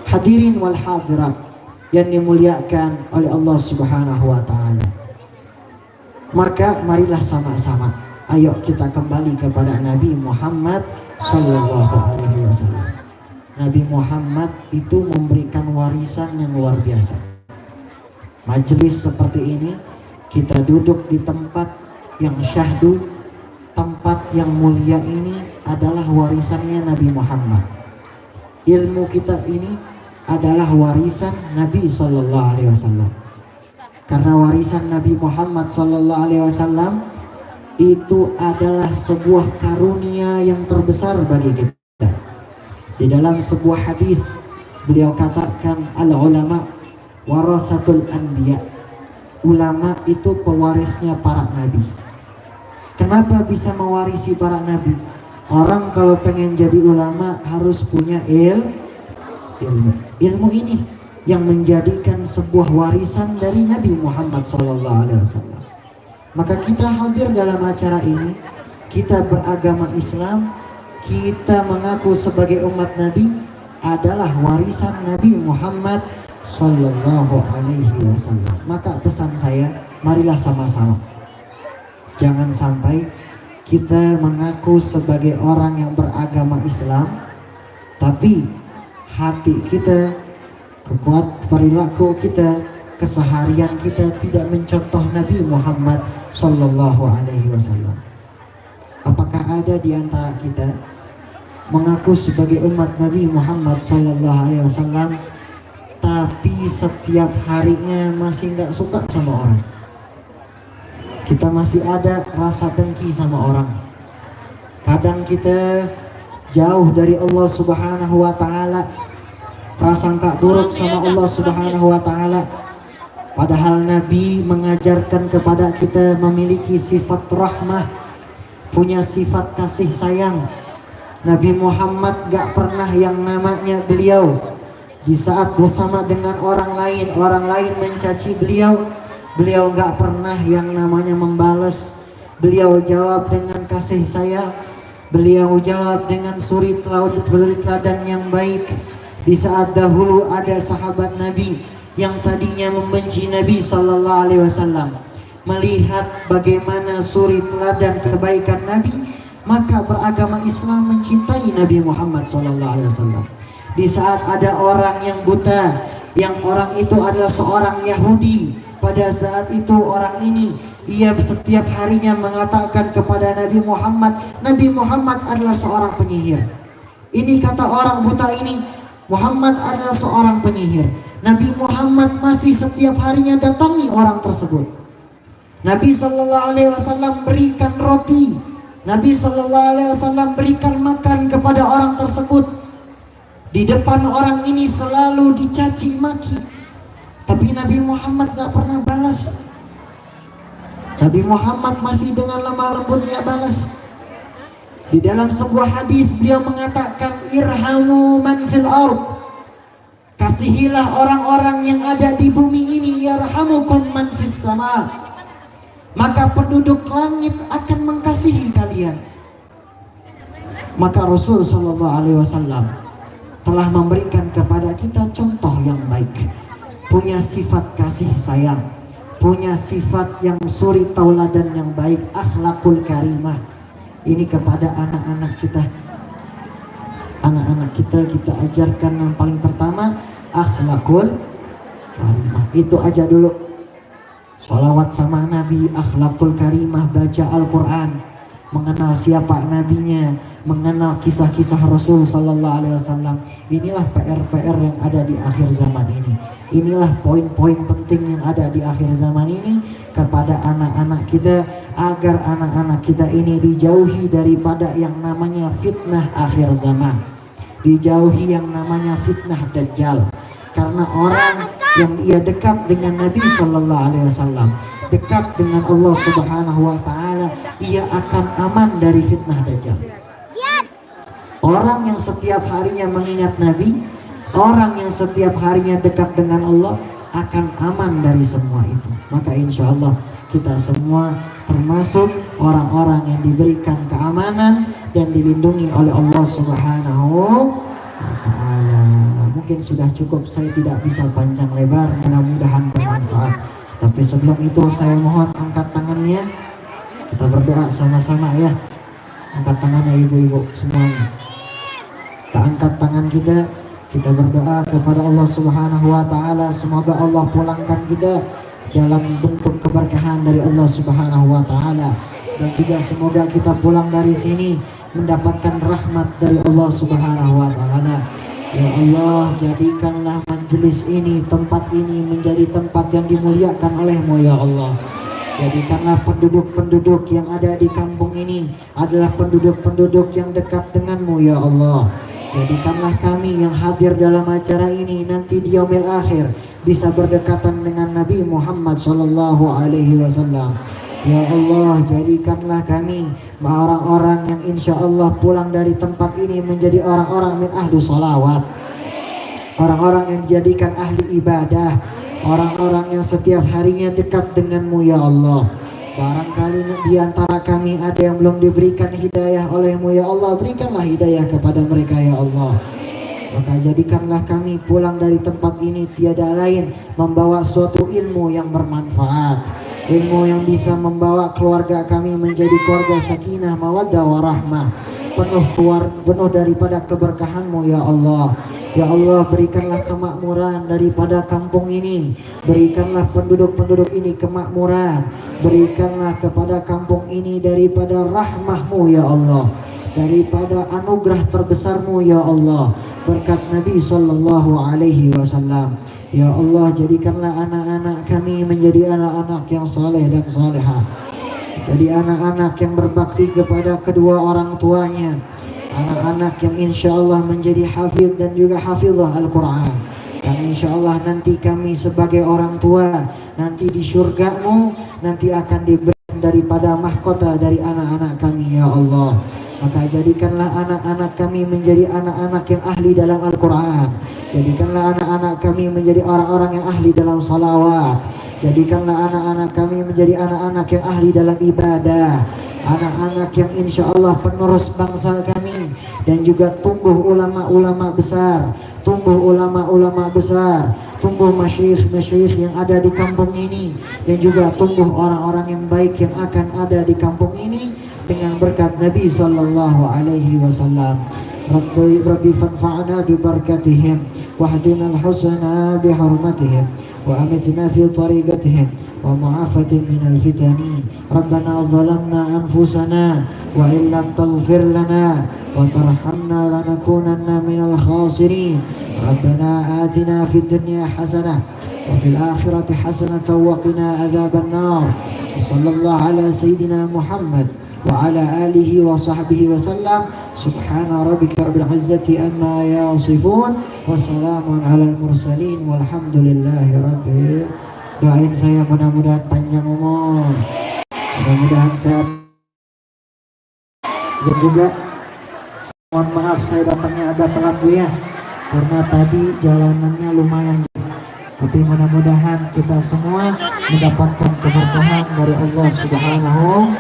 hadirin wal hadirat yang dimuliakan oleh Allah Subhanahu wa Ta'ala. Maka marilah sama-sama ayo kita kembali kepada Nabi Muhammad Sallallahu Alaihi Wasallam. Nabi Muhammad itu memberikan warisan yang luar biasa. Majelis seperti ini, kita duduk di tempat yang syahdu, tempat yang mulia ini adalah warisannya Nabi Muhammad. Ilmu kita ini adalah warisan Nabi Sallallahu Alaihi Wasallam. Karena warisan Nabi Muhammad Sallallahu Alaihi Wasallam itu adalah sebuah karunia yang terbesar bagi kita. Di dalam sebuah hadis beliau katakan, al ulama warasatul anbiya. Ulama itu pewarisnya para nabi. Kenapa bisa mewarisi para nabi? Orang kalau pengen jadi ulama harus punya ilmu. Ilmu ini yang menjadikan sebuah warisan dari Nabi Muhammad SAW. Maka kita hadir dalam acara ini, kita beragama Islam, kita mengaku sebagai umat Nabi adalah warisan Nabi Muhammad Sallallahu Alaihi Wasallam. Maka pesan saya, marilah sama-sama, jangan sampai kita mengaku sebagai orang yang beragama Islam, tapi hati kita, perilaku kita, keseharian kita tidak mencontoh Nabi Muhammad Sallallahu Alaihi Wasallam. Apakah ada di antara kita mengaku sebagai umat Nabi Muhammad Sallallahu Alaihi Wasallam, tapi setiap harinya masih nggak suka sama orang? Kita masih ada rasa dengki sama orang. Kadang kita jauh dari Allah Subhanahu wa Ta'ala, prasangka buruk sama Allah Subhanahu wa Ta'ala. Padahal Nabi mengajarkan kepada kita memiliki sifat rahmah, punya sifat kasih sayang. Nabi Muhammad gak pernah yang namanya beliau di saat bersama dengan orang lain mencaci beliau gak pernah yang namanya membalas. Beliau jawab dengan kasih sayang, beliau jawab dengan suri teladan yang baik. Di saat dahulu ada sahabat Nabi yang tadinya membenci Nabi Sallallahu Alaihi Wasallam, melihat bagaimana suri teladan kebaikan Nabi, maka beragama Islam mencintai Nabi Muhammad Sallallahu Alaihi Wasallam. Di saat ada orang yang buta, yang orang itu adalah seorang Yahudi, pada saat itu orang ini ia setiap harinya mengatakan kepada Nabi Muhammad adalah seorang penyihir. Ini kata orang buta ini, Muhammad adalah seorang penyihir. Nabi Muhammad masih setiap harinya datangi orang tersebut. Nabi Sallallahu Alaihi Wasallam berikan roti, Nabi Sallallahu Alaihi Wasallam berikan makan kepada orang tersebut. Di depan orang ini selalu dicaci maki, tapi Nabi Muhammad gak pernah balas. Nabi Muhammad masih dengan lemah lembutnya balas. Di dalam sebuah hadis beliau mengatakan, irhamu man fil ard, kasihilah orang-orang yang ada di bumi ini, yarhamukum man fis sama, maka penduduk langit akan mengasihi kalian. Maka Rasul Sallallahu Alaihi Wasallam telah memberikan kepada kita contoh yang baik, punya sifat kasih sayang, punya sifat yang suri tauladan yang baik, akhlakul karimah. Ini kepada anak-anak kita. Anak-anak kita ajarkan yang paling pertama akhlakul karimah. Itu aja dulu. Sholawat sama Nabi, akhlakul karimah, baca Al-Quran, mengenal siapa nabinya, mengenal kisah-kisah Rasul Sallallahu Alaihi Wasallam. Inilah PR-PR yang ada di akhir zaman ini. Inilah poin-poin penting yang ada di akhir zaman ini kepada anak-anak kita, agar anak-anak kita ini dijauhi daripada yang namanya fitnah akhir zaman, dijauhi yang namanya fitnah Dajjal. Karena orang yang ia dekat dengan Nabi Sallallahu Alaihi Wasallam, dekat dengan Allah Subhanahu wa Ta'ala, ia akan aman dari fitnah Dajjal. Orang yang setiap harinya mengingat Nabi, orang yang setiap harinya dekat dengan Allah akan aman dari semua itu. Maka insya Allah kita semua termasuk orang-orang yang diberikan keamanan dan dilindungi oleh Allah Subhanahu wa Ta'ala. Mungkin sudah cukup, saya tidak bisa panjang lebar, mudah-mudahan bermanfaat. Tapi sebelum itu saya mohon angkat tangannya, kita berdoa sama-sama ya. Angkat tangannya ibu-ibu semuanya. Kita angkat tangan kita. Kita berdoa kepada Allah Subhanahu wa taala, semoga Allah pulangkan kita dalam bentuk keberkahan dari Allah Subhanahu wa taala, dan juga semoga kita pulang dari sini mendapatkan rahmat dari Allah Subhanahu wa taala. Ya Allah, jadikanlah majelis ini, tempat ini menjadi tempat yang dimuliakan oleh-Mu ya Allah. Jadikanlah penduduk-penduduk yang ada di kampung ini adalah penduduk-penduduk yang dekat dengan-Mu ya Allah. Jadikanlah kami yang hadir dalam acara ini nanti di yaumil akhir bisa berdekatan dengan Nabi Muhammad sallallahu alaihi wasallam. Ya Allah, jadikanlah kami orang-orang yang insya Allah pulang dari tempat ini menjadi orang-orang min ahlu salawat, orang-orang yang dijadikan ahli ibadah, orang-orang yang setiap harinya dekat dengan-Mu ya Allah. Barangkali di antara kami ada yang belum diberikan hidayah oleh-Mu ya Allah, berikanlah hidayah kepada mereka ya Allah. Maka jadikanlah kami pulang dari tempat ini tiada lain membawa suatu ilmu yang bermanfaat, ilmu yang bisa membawa keluarga kami menjadi keluarga sakinah, mawaddah, warahmah, penuh daripada keberkahan-Mu ya Allah. Ya Allah, berikanlah kemakmuran daripada kampung ini, berikanlah penduduk-penduduk ini kemakmuran, berikanlah kepada kampung ini daripada rahmah-Mu ya Allah, daripada anugerah terbesar-Mu ya Allah, berkat Nabi sallallahu alaihi wasallam. Ya Allah, jadikanlah anak-anak kami menjadi anak-anak yang saleh dan salehah, jadi anak-anak yang berbakti kepada kedua orang tuanya, anak-anak yang insya Allah menjadi hafidh dan juga hafizah Al-Quran. Dan insya Allah nanti kami sebagai orang tua nanti di surga-Mu nanti akan diberikan daripada mahkota dari anak-anak kami ya Allah. Maka jadikanlah anak-anak kami menjadi anak-anak yang ahli dalam Al-Quran, jadikanlah anak-anak kami menjadi orang-orang yang ahli dalam salawat, jadikanlah anak-anak kami menjadi anak-anak yang ahli dalam ibadah, anak-anak yang insya Allah penerus bangsa kami, dan juga tumbuh ulama-ulama besar, tumbuh ulama-ulama besar, tumbuh masyayikh-masyayikh yang ada di kampung ini, dan juga tumbuh orang-orang yang baik yang akan ada di kampung ini dengan berkat Nabi sallallahu alaihi wasallam. Rabbi fanfa'na bi barakatihim wahdina al-husna bi hurmatihim wa amitna fi tariqatihim wa mu'afatin min al-fitani. Rabbana zalamna anfusana wa in lam taghfir lana wa tarhamna lanakunanna min al-khasirin. Rabbana atina fid dunya hasanah wa fil akhirati hasanatan wa qina adzaban nar. Sallallahu ala sayyidina Muhammad wa ala alihi wa sahbihi wa sallam. Subhana rabbika rabbil izzati amma yasifun wa salamun alal mursalin walhamdulillahi rabbil. Doain saya mudah-mudahan panjang umur, mudah-mudahan sehat. Dan juga mohon maaf saya datangnya agak telat Bu ya, karena tadi jalanannya lumayan jauh. Tapi mudah-mudahan kita semua mendapatkan keberkahan dari Allah Subhanahu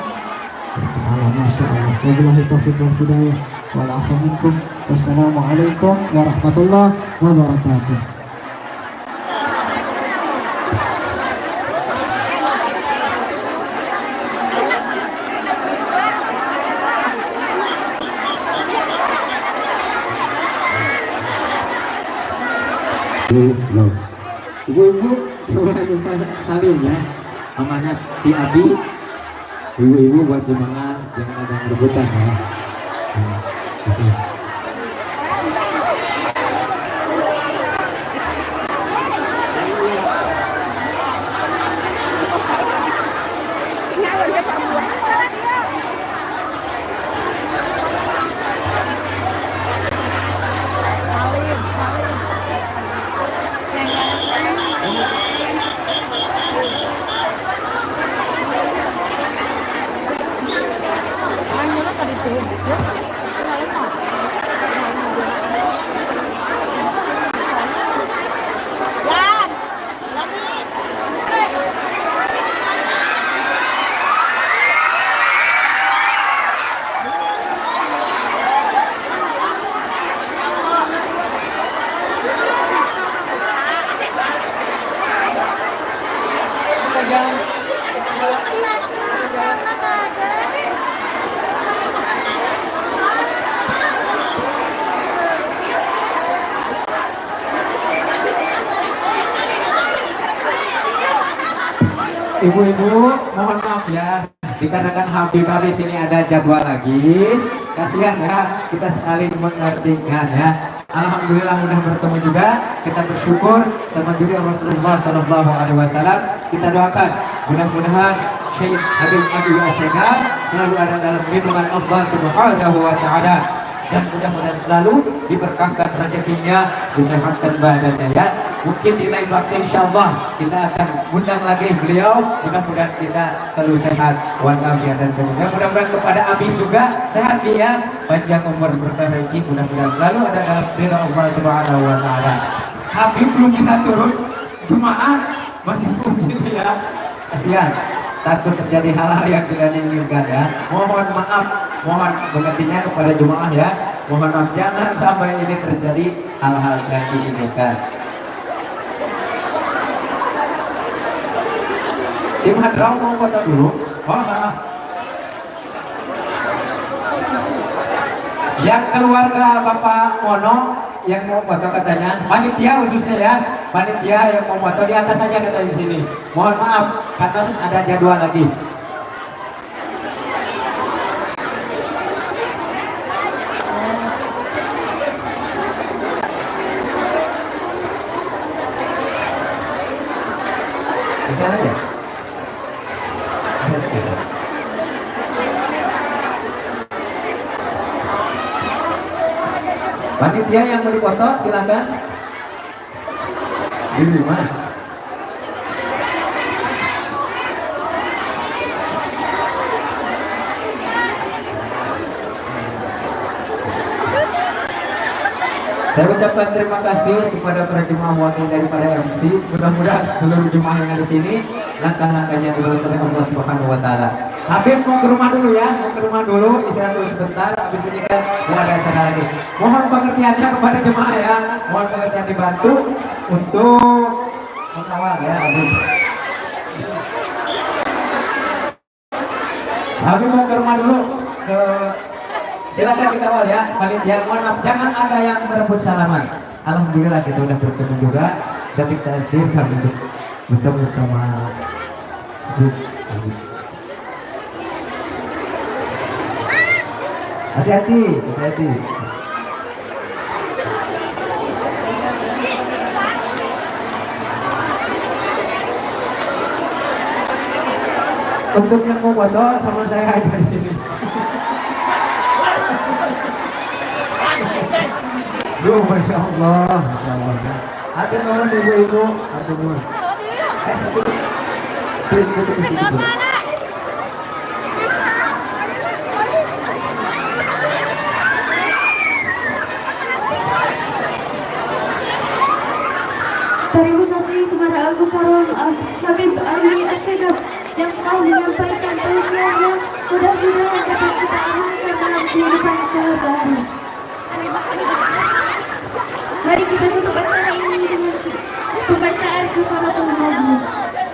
wa ta'ala. Masya Allah. Wabillahi taufiq wal hidayah wal afu minkum. Wassalamualaikum warahmatullahi wabarakatuh. Ibu-ibu coba salim ya, amanat di Abi. Ibu-ibu buat jemaah jangan ada rebutan ya. Ibu-ibu, mohon maaf ya, dikarenakan Habib habis ini ada jadwal lagi. Kasihan ya, kita saling mengertikan ya. Alhamdulillah mudah bertemu juga. Kita bersyukur sama juga Rasulullah Sallallahu Alaihi Wasallam. Kita doakan mudah-mudahan Syekh Habib Abdul Asegaf selalu ada dalam lindungan Allah Subhanahu Wa Taala, dan mudah-mudahan selalu diberkahkan rezekinya, disehatkan badannya ya. Mungkin di lain waktu insya Allah kita akan undang lagi beliau. Mudah-mudahan kita selalu sehat walafiat dan badan. Mudah-mudahan kepada Abi juga sehat ya, panjang umur berkah rezeki, mudah-mudahan selalu ada dalam ridha Allah Subhanahu Wa Taala. Habib belum bisa turun, jemaah masih belum sini ya. Kasihan, takut terjadi hal-hal yang tidak diinginkan ya. Mohon maaf, mohon mengertinya kepada jemaah ya. Mohon maaf, jangan sampai ini terjadi hal-hal yang diinginkan. Tim Hadrah mau foto dulu. Oh, maaf. Yang keluarga Bapak Mono yang mau foto katanya, panitia khususnya ya, panitia yang mau foto di atas saja katanya di sini. Mohon maaf karena ada jadwal lagi. Bisa aja. Bisa. Panitia yang mau dipoto silakan. Di rumah. Saya ucapkan terima kasih kepada para jemaah wakil daripada MC. Mudah-mudahan seluruh jemaah yang ada di sini langkah-langkahnya dibalas oleh Allah Subhanahu Wa Taala. Habib mau ke rumah dulu ya, mau ke rumah dulu, istirahat dulu sebentar. Habis ini kan mau ada acara lagi. Mohon pengertiannya kepada jemaah ya, mohon pengertian dibantu untuk mengawal ya Habib. Habib mau ke rumah dulu, silakan dikawal ya panitia. Mohon maaf, jangan ada yang merebut salaman. Alhamdulillah kita udah bertemu juga dan ditakdirkan untuk bertemu sama Habib. Hati-hati. Untuk yang mau foto sama saya aja di sini. Duh, masya Allah. Hati nuhun ibu-ibu, hati nuhun. Terima kasih kepada Abu Karom Habib Ali Asegaf yang telah menyampaikan tausiahnya. Mudah-mudahan dapat kita amalkan dalam kehidupan sehari-hari. Mari kita tutup acara ini dengan pembacaan kifaratul majlis.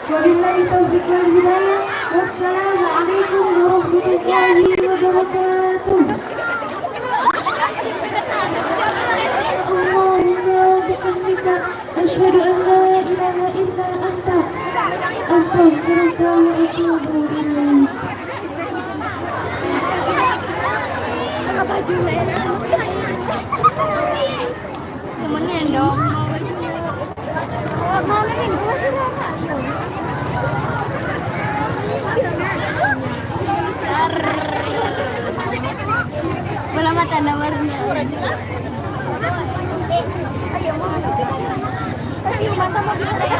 Wabillahi taufiq wal hidayah. Wassalamualaikum warahmatullahi wabarakatuh. Allahumma bihamdika asyhadu an la ilaha illa anta astaghfiruka wa atubu ilaik. Temennya dong. Bola mata nomornya. Jelas. Ayo mata mobil saya.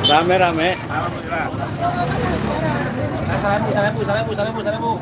Rame-rame. Alhamdulillah. Salam bu.